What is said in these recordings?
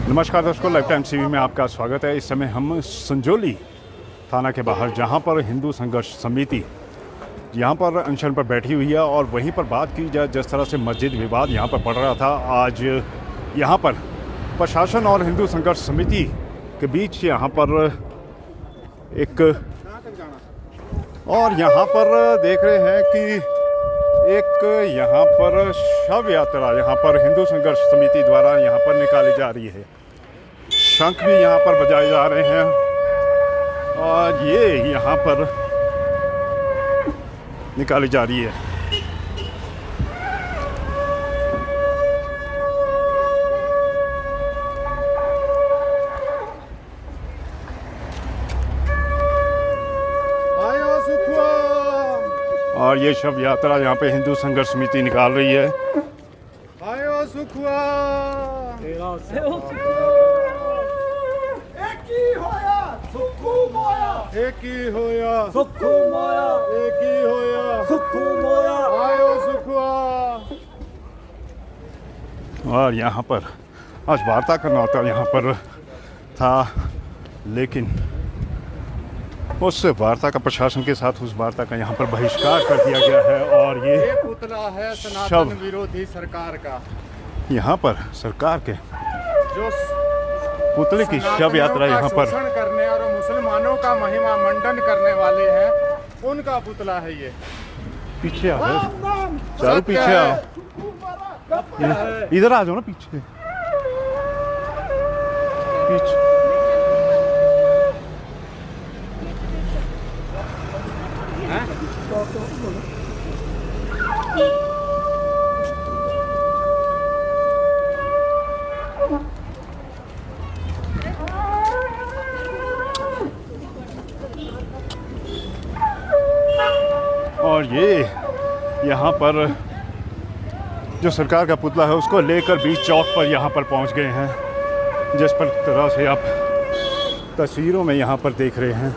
नमस्कार दोस्तों, life time TV में आपका स्वागत है। इस समय हम संजौली थाना के बाहर, जहां पर हिंदू संघर्ष समिति यहां पर अनशन पर बैठी हुई है, और वहीं पर बात की जाए जिस तरह से मस्जिद विवाद यहां पर पड़ रहा था, आज यहां पर प्रशासन और हिंदू संघर्ष समिति के बीच यहां पर एक, और यहां पर देख रहे हैं कि एक यहाँ पर शव यात्रा यहाँ पर हिंदू संघर्ष समिति द्वारा यहाँ पर निकाली जा रही है। शंख भी यहाँ पर बजाए जा रहे हैं, और ये यहाँ पर निकाली जा रही है। और ये शव यात्रा यहाँ पे हिंदू संघर्ष समिति निकाल रही है। आयो सुखुआ एक ही होया सुखु मोया, एक ही होया सुखु मोया, एक ही होया सुखु मोया, आयो सुखुआ। और यहाँ पर आज वार्ता करना होता यहाँ पर था, लेकिन उस वार्ता का प्रशासन के साथ उस वार्ता का यहाँ पर बहिष्कार कर दिया गया है। और ये पुतला है सनातन विरोधी सरकार का, यहाँ पर सरकार के जो पुतले की शव यात्रा यहाँ पर शोषण करने और मुसलमानों का महिमा मंडन करने वाले हैं, उनका पुतला है ये। पीछे आ जाओ, चारों पीछे आओ, इधर आ जाओ ना, पीछे पीछे। और ये यहाँ पर जो सरकार का पुतला है उसको लेकर बीच चौक पर यहाँ पर पहुँच गए हैं, जिस पर तरह से आप तस्वीरों में यहाँ पर देख रहे हैं।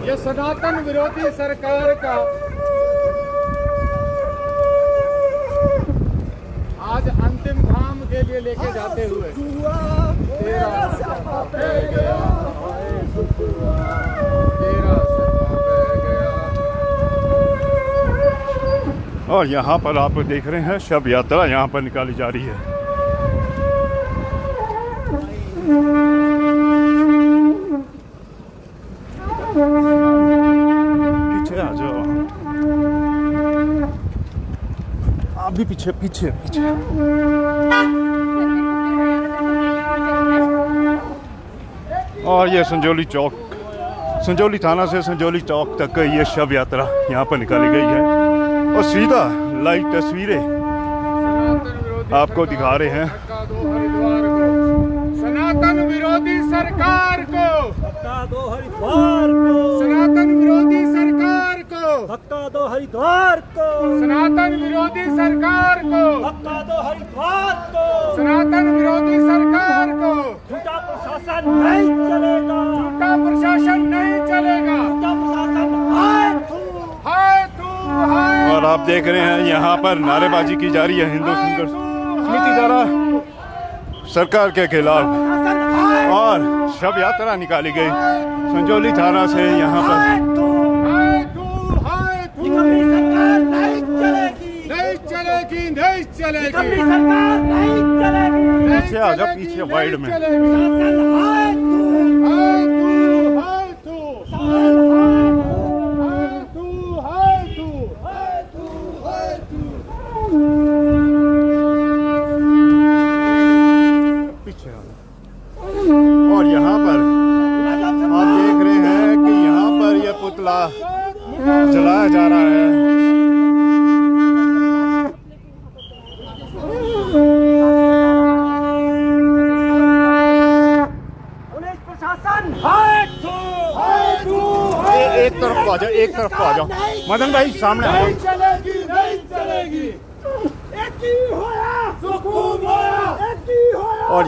ये सनातन विरोधी सरकार का आज अंतिम धाम के लिए लेके जाते हुए और यहाँ पर आप देख रहे हैं शव यात्रा यहाँ पर निकाली जा रही है। पीछे आ जाओ, आप भी पीछे पीछे पीछे। और ये संजौली चौक, संजौली थाना से संजौली चौक तक ये शव यात्रा यहाँ पर निकाली गई है, और सीधा लाइव तस्वीरें आपको दिखा रहे हैं। सनातन विरोधी सरकार को धक्का दो हरिद्वार को, सनातन विरोधी सरकार को धक्का दो हरिद्वार को, सनातन विरोधी सरकार को धक्का दो हरिद्वार को, सनातन विरोधी सरकार को। झूठा प्रशासन नहीं चलेगा, झूठा प्रशासन नहीं चलेगा, झूठा प्रशासन हाय तू हाय। और आप देख रहे हैं यहाँ पर नारेबाजी की जा रही है हिंदू संघर्ष समिति द्वारा सरकार के खिलाफ, और शव यात्रा निकाली गई संजौली थाना से यहाँ पर। नहीं चलेगी, नहीं चलेगी, पीछे आ जाओ, पीछे वाइड में। और यहाँ पर आप देख रहे हैं कि यहाँ पर यह पुतला जलाया जा रहा है। पुलिस प्रशासन एक तरफ को आ जाओ, एक तरफ को आ जाओ। मदन भाई सामने आओ। नहीं चलेगी, नहीं चलेगी। एक ही होया सुखू और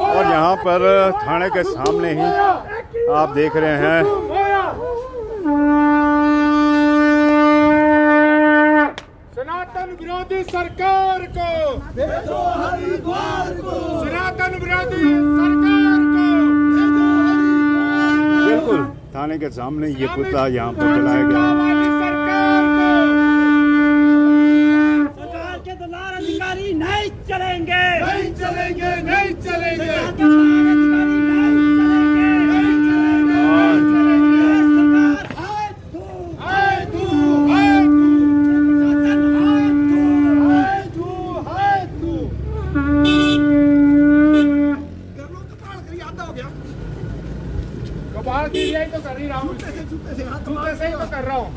और यहाँ पर थाने के सामने ही आप देख रहे हैं सनातन विरोधी सरकार को, सनातन विरोधी सरकार को। बिल्कुल थाने के सामने ये पुतला यहाँ पर जलाया गया है। सरकार के दलाल अधिकारी नहीं चलेंगे, नहीं चलेंगे, नहीं चलेंगे, सरकार के दलाल अधिकारी नहीं चलेंगे। सरकार हाय तू, हाय तू, हाय तू, हाय तू, हाय तू। कर लो कपाल करी आधा हो गया। कबाड़ की यही तो कर ही रहा हूँ, जूते से हाथ जूते से ही तो कर रहा हूँ।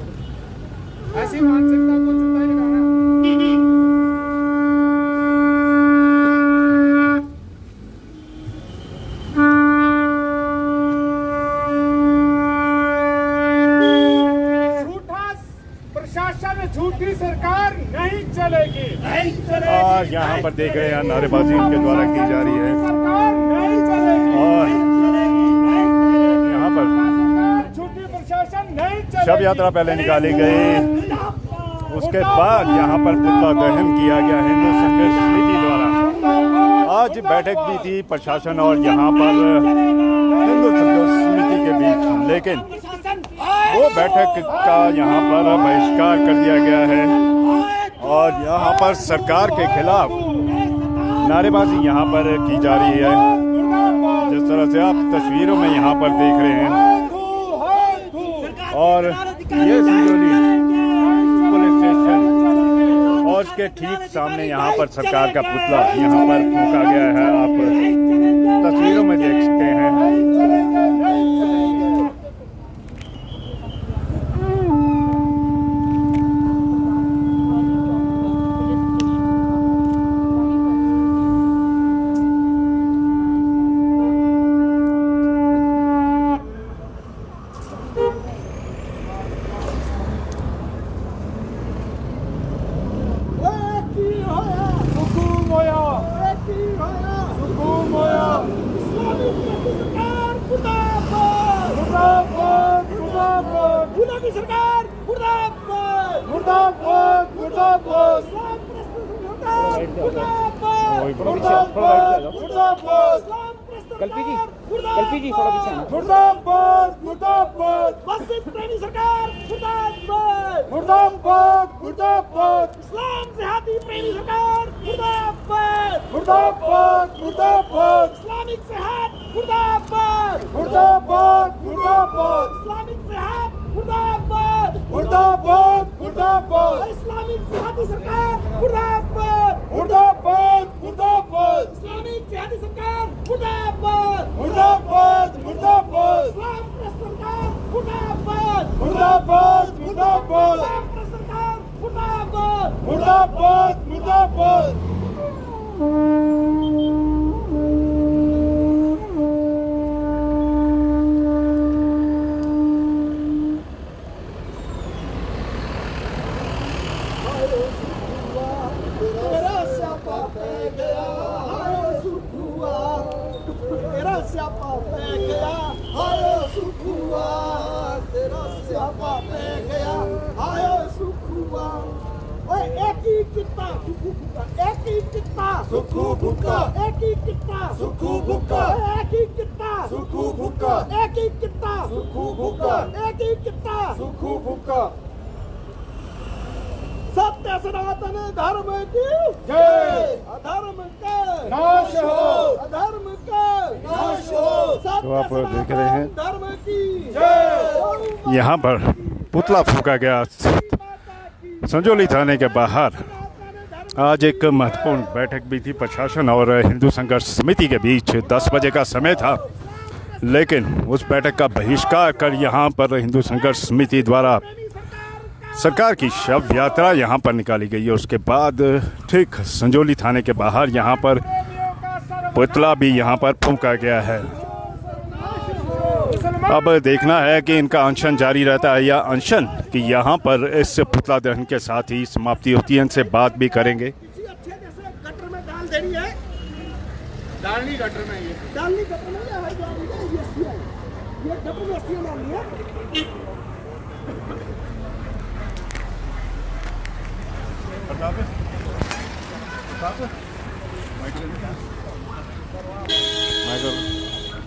ऐसी मानसिकता को जूता ही लगाना। झूठा प्रशासन, झूठी सरकार नहीं चलेगी, नहीं चलेगी। और यहाँ पर देख रहे हैं नारेबाजी इनके द्वारा की जा रही है सरकार नहीं चलेगी, और यहाँ पर झूठी प्रशासन नहीं चलेगी। शव यात्रा पहले निकाली गई, उसके बाद यहाँ पर पुतला दहन किया गया हिंदू संघर्ष समिति द्वारा। आज बैठक भी थी प्रशासन और यहाँ पर हिंदू संघर्ष समिति के बीच, लेकिन वो बैठक का यहाँ पर बहिष्कार कर दिया गया है और यहाँ पर सरकार के खिलाफ नारेबाजी यहाँ पर की जा रही है। जिस तरह से आप तस्वीरों में यहाँ पर देख रहे हैं और ये संजौली पुलिस स्टेशन और उसके ठीक सामने यहाँ पर सरकार का पुतला यहाँ पर फूंका गया है। आप तस्वीरों में देख सकते हैं। कल्पी जी थोड़ा पीछे मुर्दाबाद, मुर्दाबाद, बस प्रेमी सरकार मुर्दाबाद, मुर्दाबाद, मुर्दाबाद, इस्लाम जिहादी प्रेमी सरकार मुर्दाबाद, मुर्दाबाद, मुर्दाबाद, इस्लामिक जिहाद मुर्दाबाद, मुर्दाबाद, मुर्दाबाद, इस्लामिक जिहाद मुर्दाबाद, मुर्दाबाद, मुर्दाबाद, इस्लामिक जिहादी सरकार मुर्दाबाद, मुर्दाबाद, मुर्दाबाद, इस्लामिक जिहादी सरकार मुर्दाबाद, मुर्दाबाद, मुर्दाबाद, इस्लाम प्रस्त सरकार मुर्दाबाद, मुर्दाबाद, मुर्दाबाद, इस्लाम प्रस्त सरकार मुर्दाबाद, मुर्दाबाद, मुर्दाबाद। तेरा स्यापा पै गया हाय सुख हुआ, तेरा स्यापा पै गया हाय सुख हुआ, तेरा स्यापा पै गया हाय सुख हुआ। ओए एक ही कितना सुखू भुक्का, एक ही कितना सुखू भुक्का, एक ही कितना सुखू भुक्का, एक ही कितना सुखू भुक्का, एक ही कितना सुखू भुक्का, एक ही कितना सुखू भुक्का। सत्य सनातन धर्म की जय, अधर्म का नाश हो, अधर्म का नाश हो। तो आप देख रहे हैं धर्म की जय। यहाँ पर पुतला फूंका गया संजौली थाने के बाहर। आज एक महत्वपूर्ण बैठक भी थी प्रशासन और हिंदू संघर्ष समिति के बीच। 10 बजे का समय था, लेकिन उस बैठक का बहिष्कार कर यहाँ पर हिंदू संघर्ष समिति द्वारा सरकार की शव यात्रा यहाँ पर निकाली गई है। उसके बाद ठीक संजौली थाने के बाहर यहाँ पर पुतला भी यहाँ पर फूंका गया है। अब देखना है कि इनका अनशन जारी रहता है या अनशन कि यहाँ पर इस पुतला दहन के साथ ही समाप्ति होती है। इनसे बात भी करेंगे। किसी अच्छे जैसे गटर में डालनी गटर में ये डालनी गटर में है ये SBI, ये गटर में SBI डालनी है।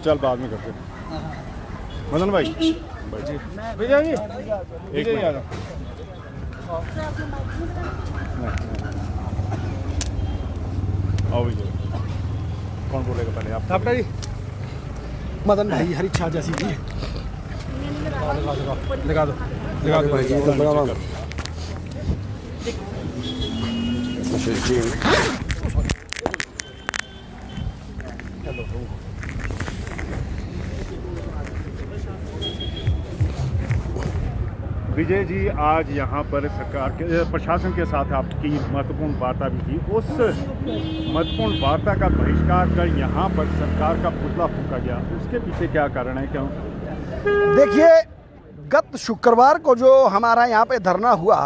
चल बाद में करते मदन भाई भैया जी एक मिनट आ जाओ। आओ विजय कौन बोलेगा पहले आप? डॉक्टर जी मदन भाई हरी छा जैसी थी। लगा दो भाई जी तो बड़ा विजय जी आज यहाँ पर सरकार के प्रशासन के साथ आपकी महत्वपूर्ण वार्ता भी थी। उस महत्वपूर्ण वार्ता का बहिष्कार कर यहाँ पर सरकार का पुतला फूंका गया, उसके पीछे क्या कारण है? क्यों? देखिए, गत शुक्रवार को जो हमारा यहाँ पे धरना हुआ,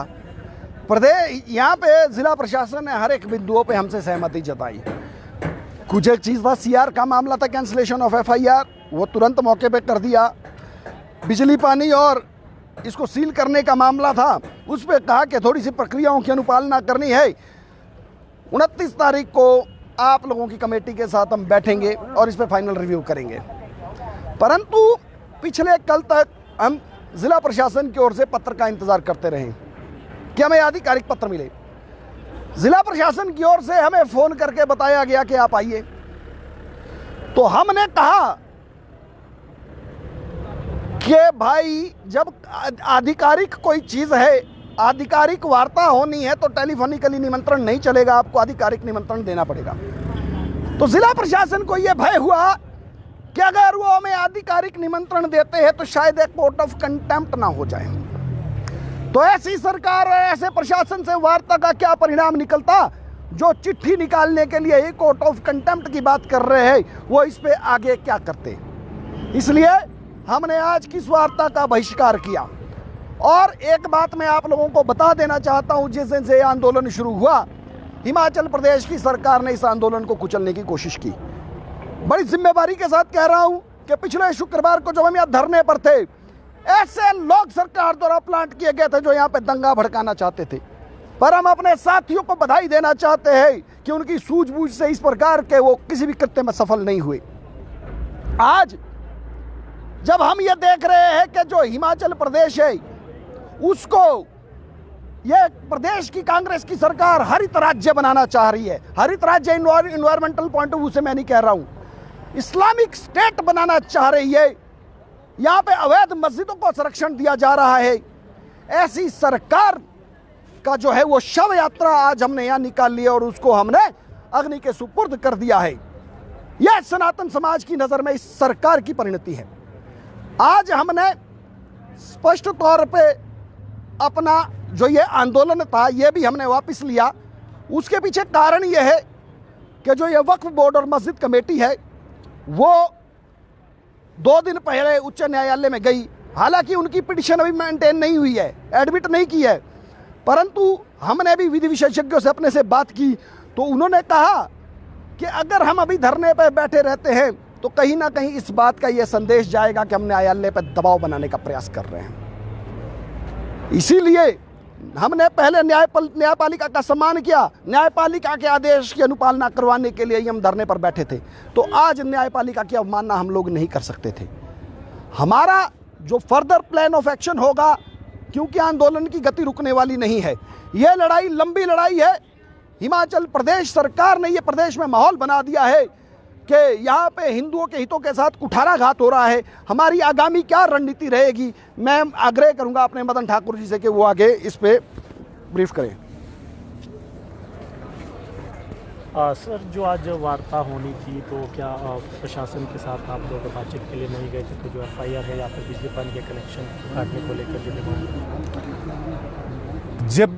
प्रदेश यहाँ पे जिला प्रशासन ने हर एक बिंदुओं पे हमसे सहमति जताई। कुछ एक चीज़ था, CR का मामला था, कैंसिलेशन ऑफ FIR, वो तुरंत मौके पे कर दिया। बिजली पानी और इसको सील करने का मामला था, उस पर कहा कि थोड़ी सी प्रक्रियाओं की अनुपालना करनी है। 29 तारीख को आप लोगों की कमेटी के साथ हम बैठेंगे और इस पर फाइनल रिव्यू करेंगे। परंतु पिछले कल तक हम जिला प्रशासन की ओर से पत्र का इंतजार करते रहे कि हमें आधिकारिक पत्र मिले। जिला प्रशासन की ओर से हमें फोन करके बताया गया कि आप आइए। तो हमने कहा कि भाई जब आधिकारिक कोई चीज़ है, आधिकारिक वार्ता होनी है तो टेलीफोनिकली निमंत्रण नहीं चलेगा, आपको आधिकारिक निमंत्रण देना पड़ेगा। तो जिला प्रशासन को यह भय हुआ कि अगर वो हमें आधिकारिक निमंत्रण देते हैं तो शायद एक कोर्ट ऑफ कंटेम्प्ट ना हो जाए। तो ऐसी सरकार और ऐसे प्रशासन से वार्ता का क्या परिणाम निकलता? जो चिट्ठी निकालने के लिए कोर्ट ऑफ कंटेम्प्ट की बात कर रहे हैं, वो इस पे आगे क्या करते? इसलिए हमने आज की इस वार्ता का बहिष्कार किया। और एक बात मैं आप लोगों को बता देना चाहता हूं, जिस दिन से आंदोलन शुरू हुआ, हिमाचल प्रदेश की सरकार ने इस आंदोलन को कुचलने की कोशिश की। बड़ी जिम्मेदारी के साथ कह रहा हूं कि पिछले शुक्रवार को जब हम यहाँ धरने पर थे, ऐसे लोग सरकार द्वारा प्लांट किए गए थे जो यहाँ पे दंगा भड़काना चाहते थे। पर हम अपने साथियों को बधाई देना चाहते हैं कि उनकी सूझबूझ से इस प्रकार के वो किसी भी कृत्य में सफल नहीं हुए। आज जब हम ये देख रहे हैं कि जो हिमाचल प्रदेश है उसको ये प्रदेश की कांग्रेस की सरकार हरित राज्य बनाना चाह रही है। हरित राज्य इन्वायरमेंटल पॉइंट ऑफ व्यू से मैं नहीं कह रहा हूं, इस्लामिक स्टेट बनाना चाह रही है। यहाँ पे अवैध मस्जिदों को संरक्षण दिया जा रहा है। ऐसी सरकार का जो है वो शव यात्रा आज हमने यहाँ निकाल लिया और उसको हमने अग्नि के सुपुर्द कर दिया है। यह सनातन समाज की नज़र में इस सरकार की परिणति है। आज हमने स्पष्ट तौर पे अपना जो ये आंदोलन था ये भी हमने वापस लिया। उसके पीछे कारण ये है कि जो ये वक्फ बोर्ड और मस्जिद कमेटी है वो 2 दिन पहले उच्च न्यायालय में गई। हालांकि उनकी पिटीशन अभी मेंटेन नहीं हुई है, एडमिट नहीं की है, परंतु हमने भी विधि विशेषज्ञों से अपने से बात की तो उन्होंने कहा कि अगर हम अभी धरने पर बैठे रहते हैं तो कहीं ना कहीं इस बात का यह संदेश जाएगा कि हम न्यायालय पर दबाव बनाने का प्रयास कर रहे हैं। इसीलिए हमने पहले न्यायपालिका का सम्मान किया, न्यायपालिका के आदेश की अनुपालना करवाने के लिए ही हम धरने पर बैठे थे। तो आज न्यायपालिका की अवमानना हम लोग नहीं कर सकते थे। हमारा जो फर्दर प्लान ऑफ एक्शन होगा, क्योंकि आंदोलन की गति रुकने वाली नहीं है, यह लड़ाई लंबी लड़ाई है। हिमाचल प्रदेश सरकार ने यह प्रदेश में माहौल बना दिया है कि यहाँ पे हिंदुओं के हितों के साथ कुठाराघात हो रहा है। हमारी आगामी क्या रणनीति रहेगी, मैं आग्रह करूंगा अपने मदन ठाकुर जी से कि वो आगे इस पे ब्रीफ करें। सर, जो आज वार्ता होनी थी तो क्या प्रशासन के साथ आप लोग बातचीत के लिए नहीं गए थे? तो जो FIR है या फिर बिजली पानी के कनेक्शन काटने को लेकर जो डिमांड, जब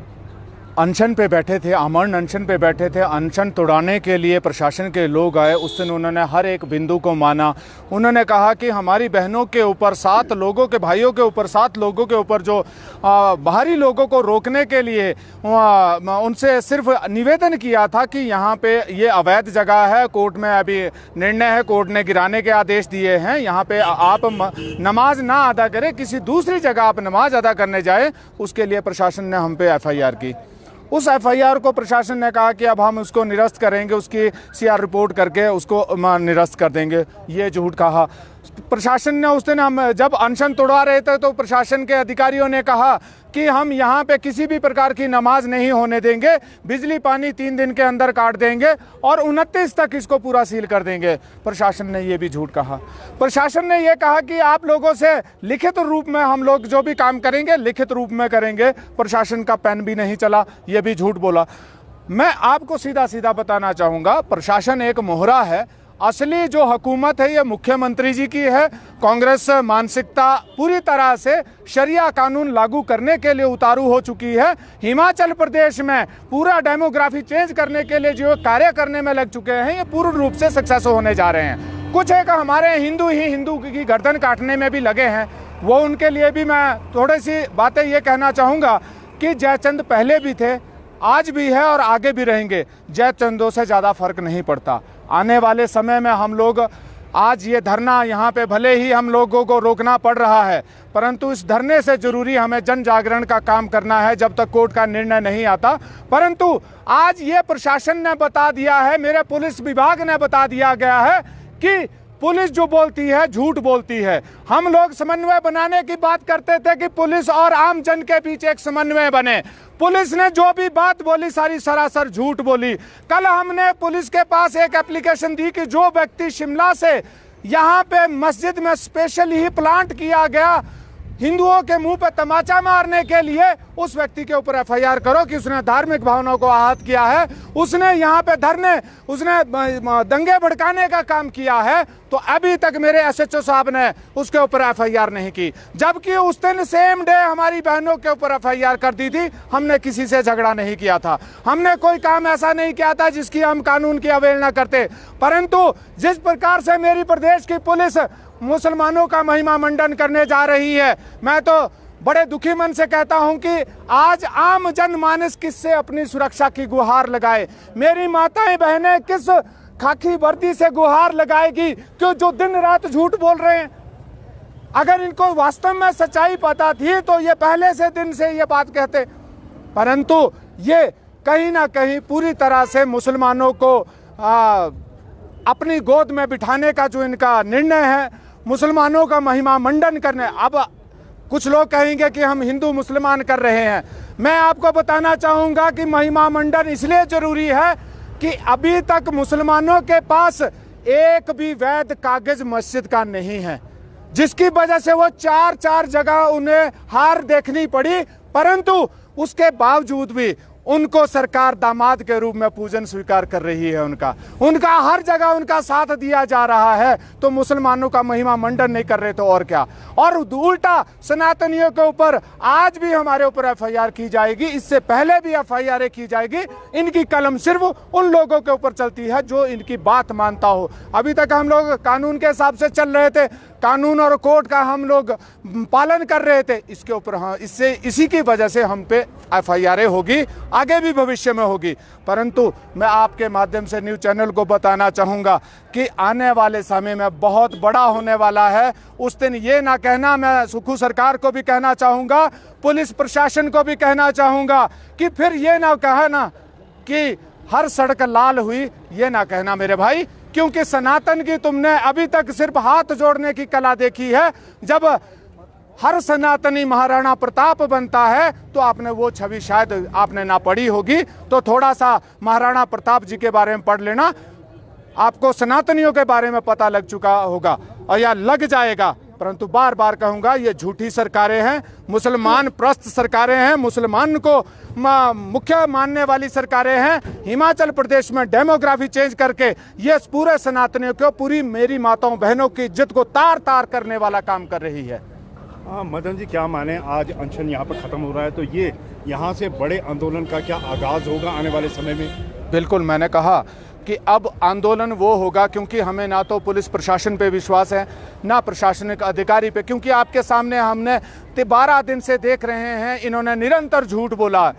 अनशन पे बैठे थे, आमरण अनशन पे बैठे थे। अनशन तोड़ाने के लिए प्रशासन के लोग आए। उस दिन उन्होंने हर एक बिंदु को माना। उन्होंने कहा कि हमारी बहनों के ऊपर 7 लोगों के, भाइयों के ऊपर 7 लोगों के ऊपर जो बाहरी लोगों को रोकने के लिए उनसे सिर्फ निवेदन किया था कि यहाँ पे ये अवैध जगह है, कोर्ट में अभी निर्णय है, कोर्ट ने गिराने के आदेश दिए हैं, यहाँ पे आप नमाज ना अदा करें, किसी दूसरी जगह आप नमाज अदा करने जाए। उसके लिए प्रशासन ने हम पे FIR की। उस FIR को प्रशासन ने कहा कि अब हम उसको निरस्त करेंगे, उसकी CR रिपोर्ट करके उसको निरस्त कर देंगे। ये झूठ कहा प्रशासन ने। उस दिन हम जब अनशन तोड़वा रहे थे तो प्रशासन के अधिकारियों ने कहा कि हम यहाँ पे किसी भी प्रकार की नमाज नहीं होने देंगे, बिजली पानी 3 दिन के अंदर काट देंगे और 29 तक इसको पूरा सील कर देंगे। प्रशासन ने ये भी झूठ कहा। प्रशासन ने ये कहा कि आप लोगों से लिखित रूप में हम लोग जो भी काम करेंगे लिखित रूप में करेंगे। प्रशासन का पेन भी नहीं चला, ये भी झूठ बोला। मैं आपको सीधा सीधा बताना चाहूँगा, प्रशासन एक मोहरा है। असली जो हुकूमत है ये मुख्यमंत्री जी की है। कांग्रेस मानसिकता पूरी तरह से शरिया कानून लागू करने के लिए उतारू हो चुकी है। हिमाचल प्रदेश में पूरा डेमोग्राफी चेंज करने के लिए जो कार्य करने में लग चुके हैं, ये पूर्ण रूप से सक्सेस होने जा रहे हैं। कुछ एक हमारे हिंदू ही हिंदू की गर्दन काटने में भी लगे हैं, वो उनके लिए भी मैं थोड़ी सी बातें ये कहना चाहूँगा कि जयचंद पहले भी थे, आज भी है और आगे भी रहेंगे। जयचंदों से ज़्यादा फर्क नहीं पड़ता। आने वाले समय में हम लोग, आज ये धरना यहाँ पे भले ही हम लोगों को रोकना पड़ रहा है, परंतु इस धरने से जरूरी हमें जन जागरण का काम करना है जब तक कोर्ट का निर्णय नहीं आता। परंतु आज ये प्रशासन ने बता दिया है, मेरे पुलिस विभाग ने बता दिया गया है कि पुलिस जो बोलती है झूठ बोलती है। हम लोग समन्वय बनाने की बात करते थे कि पुलिस और आम जन के बीच एक समन्वय बने। पुलिस ने जो भी बात बोली सारी सरासर झूठ बोली। कल हमने पुलिस के पास एक एप्लीकेशन दी कि जो व्यक्ति शिमला से यहाँ पे मस्जिद में स्पेशल ही प्लांट किया गया हिंदुओं के मुंह पे तमाचा मारने के लिए, उस व्यक्ति के ऊपर FIR करो कि उसने धार्मिक भावनाओं को आहत किया है, उसने यहाँ पे धरने, उसने दंगे भड़काने का काम किया है। तो अभी तक मेरे SHO साहब ने उसके ऊपर FIR नहीं की, जबकि उस दिन सेम डे हमारी बहनों के ऊपर FIR कर दी थी। हमने किसी से झगड़ा नहीं किया था, हमने कोई काम ऐसा नहीं किया था जिसकी हम कानून की अवहेलना करते। परंतु जिस प्रकार से मेरी प्रदेश की पुलिस मुसलमानों का महिमा मंडन करने जा रही है, मैं तो बड़े दुखी मन से कहता हूं कि आज आम जनमानस किससे अपनी सुरक्षा की गुहार लगाए। मेरी माताएं बहनें किस खाकी वर्दी से गुहार लगाएगी कि जो दिन रात झूठ बोल रहे हैं। अगर इनको वास्तव में सच्चाई पता थी तो ये पहले से दिन से ये बात कहते, परंतु ये कहीं ना कहीं पूरी तरह से मुसलमानों को अपनी गोद में बिठाने का जो इनका निर्णय है, मुसलमानों का महिमा मंडन करने। अब कुछ लोग कहेंगे कि हम हिंदू मुसलमान कर रहे हैं। मैं आपको बताना चाहूँगा कि महिमा मंडन इसलिए जरूरी है कि अभी तक मुसलमानों के पास एक भी वैध कागज मस्जिद का नहीं है, जिसकी वजह से वो 4 जगह उन्हें हार देखनी पड़ी। परंतु उसके बावजूद भी उनको सरकार दामाद के रूप में पूजन स्वीकार कर रही है। उनका हर जगह उनका साथ दिया जा रहा है। तो मुसलमानों का महिमा मंडन नहीं कर रहे तो और क्या। और उल्टा सनातनियों के ऊपर आज भी हमारे ऊपर FIR की जाएगी, इससे पहले भी FIR की जाएगी। इनकी कलम सिर्फ उन लोगों के ऊपर चलती है जो इनकी बात मानता हो। अभी तक हम लोग कानून के हिसाब से चल रहे थे, कानून और कोर्ट का हम लोग पालन कर रहे थे। इसके ऊपर हाँ, इसी की वजह से हम पे FIR होगी, आगे भी भविष्य में होगी। परंतु मैं आपके माध्यम से न्यूज़ चैनल को बताना चाहूँगा कि आने वाले समय में बहुत बड़ा होने वाला है। उस दिन ये ना कहना, मैं सुखू सरकार को भी कहना चाहूँगा, पुलिस प्रशासन को भी कहना चाहूँगा कि फिर ये ना कहना कि हर सड़क लाल हुई, ये ना कहना मेरे भाई, क्योंकि सनातन की तुमने अभी तक सिर्फ हाथ जोड़ने की कला देखी है। जब हर सनातनी महाराणा प्रताप बनता है तो आपने वो छवि शायद आपने ना पढ़ी होगी। तो थोड़ा सा महाराणा प्रताप जी के बारे में पढ़ लेना, आपको सनातनियों के बारे में पता लग चुका होगा और या लग जाएगा। परंतु बार बार कहूँगा, ये झूठी सरकारें हैं, मुसलमान प्रस्त सरकारें हैं, मुसलमान को मुख्य मानने वाली सरकारें हैं। हिमाचल प्रदेश में डेमोग्राफी चेंज करके ये पूरे सनातनियों को, पूरी मेरी माताओं बहनों की इज्जत को तार तार करने वाला काम कर रही है। हाँ मदन जी, क्या माने आज अनशन यहाँ पर ख़त्म हो रहा है, तो ये यहाँ से बड़े आंदोलन का क्या आगाज़ होगा आने वाले समय में? बिल्कुल, मैंने कहा कि अब आंदोलन वो होगा क्योंकि हमें ना तो पुलिस प्रशासन पे विश्वास है ना प्रशासनिक अधिकारी पे, क्योंकि आपके सामने हमने 12 दिन से देख रहे हैं इन्होंने निरंतर झूठ बोला।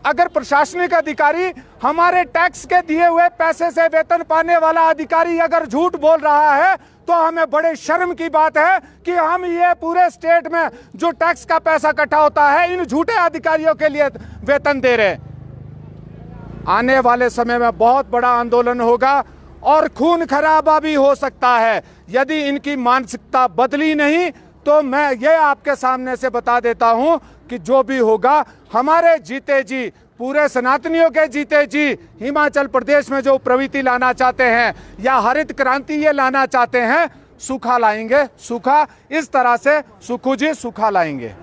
अगर प्रशासनिक अधिकारी, हमारे टैक्स के दिए हुए पैसे से वेतन पाने वाला अधिकारी अगर झूठ बोल रहा है तो हमें बड़े शर्म की बात है कि हम ये पूरे स्टेट में जो टैक्स का पैसा इकट्ठा होता है इन झूठे अधिकारियों के लिए वेतन दे रहे। आने वाले समय में बहुत बड़ा आंदोलन होगा और खून खराबा भी हो सकता है यदि इनकी मानसिकता बदली नहीं तो मैं ये आपके सामने से बता देता हूं कि जो भी होगा, हमारे जीते जी, पूरे सनातनियों के जीते जी हिमाचल प्रदेश में जो प्रवृत्ति लाना चाहते हैं या हरित क्रांति ये लाना चाहते हैं, सूखा लाएंगे। सूखा इस तरह से सुखू जी सूखा लाएंगे।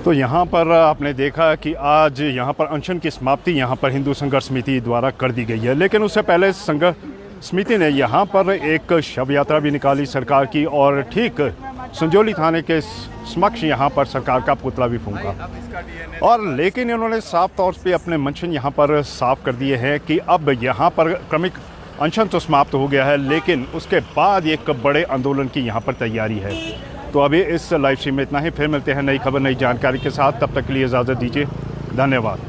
तो यहाँ पर आपने देखा कि आज यहाँ पर अनशन की समाप्ति यहाँ पर हिंदू संघर्ष समिति द्वारा कर दी गई है, लेकिन उससे पहले संघर्ष समिति ने यहाँ पर एक शव यात्रा भी निकाली सरकार की और ठीक संजौली थाने के समक्ष यहाँ पर सरकार का पुतला भी फूंका। और लेकिन इन्होंने साफ तौर पे अपने मंशन यहाँ पर साफ कर दिए हैं कि अब यहाँ पर क्रमिक अनशन तो समाप्त हो गया है, लेकिन उसके बाद एक बड़े आंदोलन की यहाँ पर तैयारी है। तो अभी इस लाइव स्ट्रीम में इतना ही, फिर मिलते हैं नई खबर नई जानकारी के साथ। तब तक के लिए इजाज़त दीजिए, धन्यवाद।